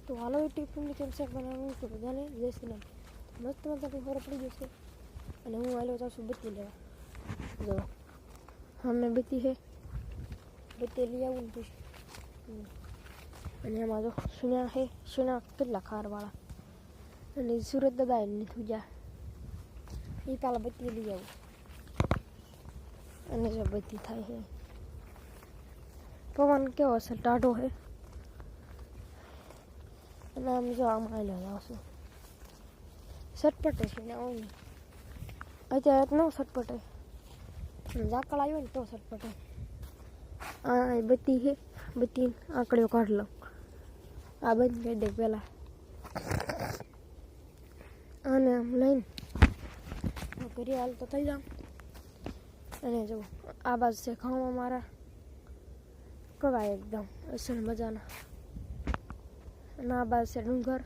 તો હાલો એ ટિફિનની કેમ શાક બનાવવાનું તો બધાને જય શ્રી રામ. મસ્ત મજાની ખબર પડી જશે. અને હું હાલો જાઉં છું બત્તી લેવા. જો અમે બત્તી છે, બત્તી લઈ આવું ને પછી અને એમાં જો સુના છે, સુના કેટલા ખારવાળા અને સુરત દાદા એ લીધું જા એ કાલે બત્તી લઈ આવું. અને જો બત્તી થાય છે, પવન કેવો છે, ટાઢો છે. અને આમ જો આમ હાલો આવશું સટપટે છે ને આવું ને અત્યારે ન સટપટે, ઝાકળ આવ્યો ને તો સટપટે. આ બત્તી છે, બત્તી આંકડીઓ કાઢ લઉં. આ બંધ કરી દે પહેલાં આને આમ લઈને ઘરે હાલ તો થઈ જાઉં. અને જો આ બાજુ છે ઘઉં અમારા કવાય એકદમ અસલ મજાના. અને આ બાજુ છે ડુંગર.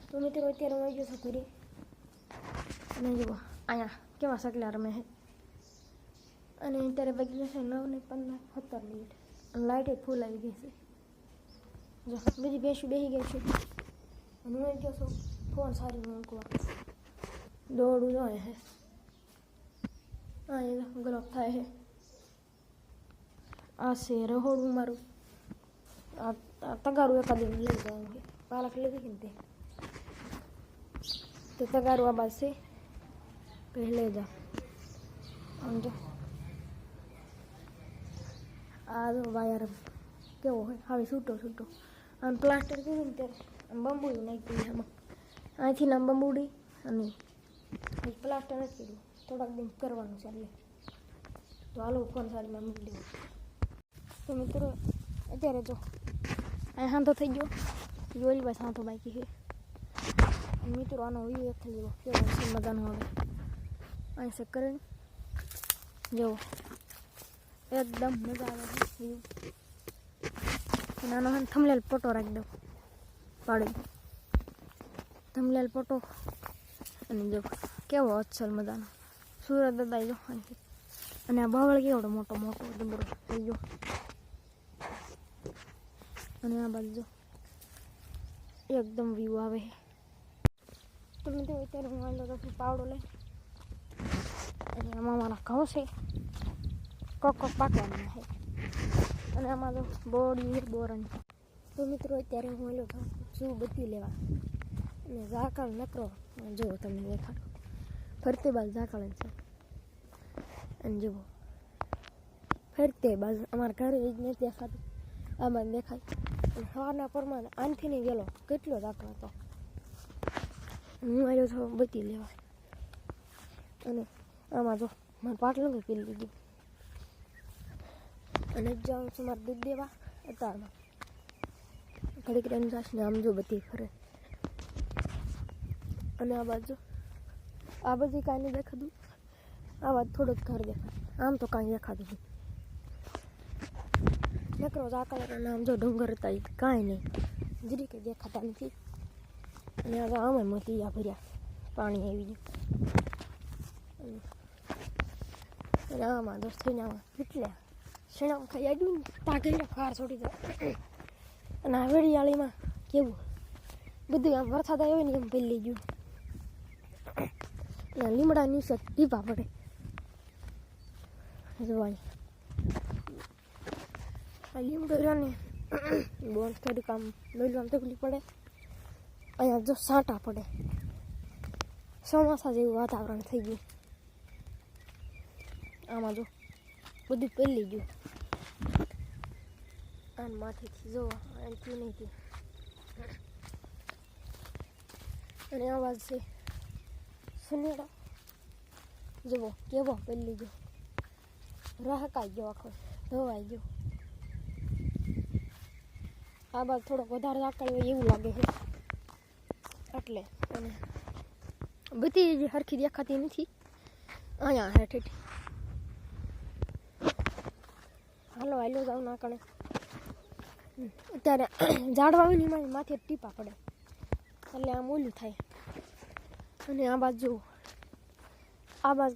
તો મિત્રો અત્યારે હું આવી ગયો છું ઘરે. અને જુઓ અહીંયા કેવા સકલા રમે છે. અને અત્યારે વાગ્યા છે 9:15-17 અને લાઇટ ફૂલ આવી ગઈ છે. જો બધી બેસી ગઈ છે. અને હું આવી ગયો છું ફોન સારી મૂકવા. દોડું જોઈએ છે. અહીંયા ગલોપ થાય છે. આ છે રહોડું મારું. આ તગારું એકાદી લઈ જવાનું છે. પાલક લીધી ને તે તગારું આ બાદ છે પહેલે જા. આમ જો આ વાયર કેવો હોય હવે છૂટો આમ પ્લાસ્ટર કર્યું ને ત્યારે આમ બંબુડી નાખી આમાં અહીંથી આમ બંબુડી અને પ્લાસ્ટર નથી કર્યું, થોડાક દિન કરવાનું છે એટલે. તો હાલો ફોન સારીમાં મૂકી દેવું. તો મિત્રો અત્યારે જો અહીં સાંતો થઈ ગયો, ઓલી બાજુ સાંતો બાકી છે. મિત્રો આનો વ્યૂ એક થઈ ગયો કેવો છે મજાનો. હવે અહીં છે કરીને જુઓ એકદમ મજા આવે છે વ્યૂ. નાનો થંબનેલ ફોટો રાખી દઉં પાડી થંબનેલ ફોટો. અને જો કેવો અસલ મજાનો સુરત દાદા જો. અને આ બાવળ કેવડો મોટો ડુંગરો થઈ ગયો. અને આ બાજુ જો એકદમ વ્યૂ આવે. તો મિત્રો અત્યારે હું આવેલો તો પાવડો લઈ. અને આમાં મારા ઘઉં છે, કોક પાકવાના છે. અને આમાં તો બોડી બોરની. તો મિત્રો અત્યારે હું આવેલો છું બત્તી લેવા. અને ઝાકળ નકરો જુઓ તમને દેખાડો ફરતે બાજુ ઝાકળ છે. અને જુઓ ફરતે બાજુ અમારા ઘરે જ નથી દેખાતું, આમાં દેખાય. અને સવારના પ્રમાણે આનથી નહીં ગયેલો કેટલો ઝાકળ હતો. હું આવ્યો છું બત્તી લેવા. અને આમાં જો મારે પાટલું પી લીધું. અને જાઉં છું મારે દૂધ દેવા અત્યારમાં ઘડીક રહીને જાશ ને આમ જો બધી ફરે. અને આ બાજુ આ બધી કાંઈ નહીં દેખાતું, આ બાજુ થોડુંક ઘર દેખાય. આમ તો કાંઈ દેખાતું નહીં. નકરો ઝાકળ અને આમ જો ડુંગર હતા એ કાંઈ નહીં, જરી કંઈ દેખાતા નથી. અને હવે આમાં મોતી ભર્યા પાણી આવી ગયું. અને આમાં દોસ્ત થઈને આમાં એટલે શેણામાં ખાઈ આવ્યું ને તાગીને કાર છોડી દે. અને આ વેડિયાળીમાં કેવું બધું આમ વરસાદ આવ્યો હોય ને એમ પેલી ગયું. અને લીમડા નીચે ટીપા પડે જોવાય. આ લીમડો રહ્યો ને બોન્ડ થોડીક આમ ડોલવામાં તકલીફ પડે. અહીંયા જો સાંટા પડે, ચોમાસા જેવું વાતાવરણ થઈ ગયું. આમાં જો બધું પેલી ગયું. આને માથેથી જોવા અહીંથી નહીં. અને અવાજ છે સુનેડો જુઓ કેવો પેલી ગયો, રહકાઈ ગયો, આખો ધોવાઈ ગયો. આ બાજુ થોડોક વધારે ઝાકળ હોય એવું લાગે છે એટલે. અને બધી હરખી દેખાતી નથી અહીંયા હેઠ. હાલો જાઉં ના કણે. અત્યારે ઝાડવા હોય ને એમાં માથે ટીપા પડે એટલે આમ ઓલું થાય. અને આ બાજુ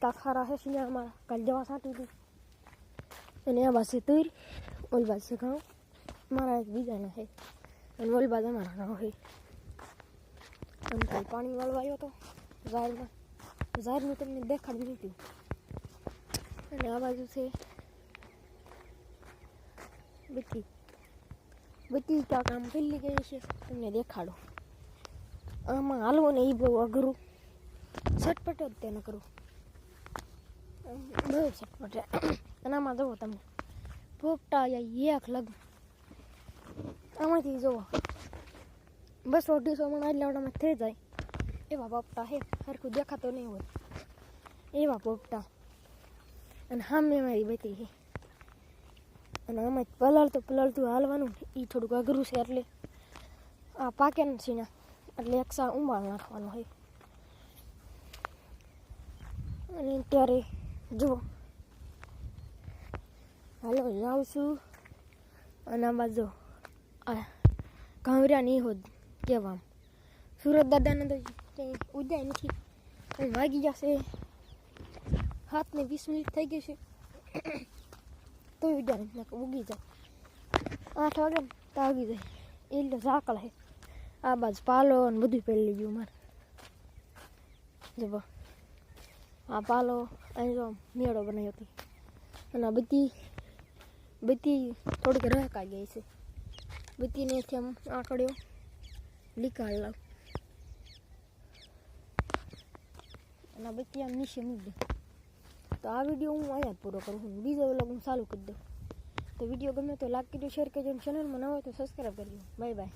કા ખારા છે સિયા અમારા કાલ જવા સાટી હતી. અને આ બાજુ તુર ઓલી બાજુ છે ઘઉં મારા એક બીજાના છે. અને ઓલી બાજુ અમારા ના હોય. અને કાલ પાણી વાળવા આવ્યો હતો ઝાડમાં. ઝાડનું તમને દેખાડ્યું નથી. અને આ બાજુ છે બત્તી. બત્તી ક્યાંક આમ ખીલી ગઈ છે, તમને દેખાડો. આમાં હાલવો ને એ બહુ અઘરું, છટપટ જ તેને કરું, બહુ છટપટ. અને આમાં જુઓ તમે પોપટા એક લગ, આમાંથી જુઓ 200-250 મણ આટલા આવડામાં થઈ જાય એવા પોપટા હે. સરખું દેખાતો નહીં હોય એવા પોપટા. અને સામે મારી બધી છે. અને આમાં પલળતું હાલવાનું એ થોડુંક અઘરું છે. એટલે આ પાકે નથી ને એટલે એક સા ઉંબાળ નાખવાનો હોય. અને ત્યારે જુઓ હાલો જાઉં છું. અને આ બાજુ આ ઘાવર્યા હોત કેવા સુરત દાદાને તો કંઈ ઉજાય નથી. વાગી જશે 7:20 મિનિટ થઈ ગઈ છે તો ઉજાય નથી, ઉગી જાય 8 વાગે ને તો આવી જાય. એટલે ઝાકળ છે. આ બાજુ પાલો ને બધું પહેરી ગયું મારે. જુઓ આ પાલો અહીં જો મેળો બનાવ્યો હતી. અને આ બધી થોડીક રહકાઈ ગઈ છે. બત્તીને આમ આંકડ્યો લીકાળ લાવ. અને આ બત્તી આમ નીચે મૂકી દે. તો આ વિડીયો હું અહીંયા જ પૂરો કરું છું. બીજો વ્લોગ હું ચાલુ કરી દઉં. તો વિડીયો ગમે તો લાઈક કરજો, શેર કરજો, અને ચેનલમાં ન હોય તો સબસ્ક્રાઈબ કરજો. Bye bye.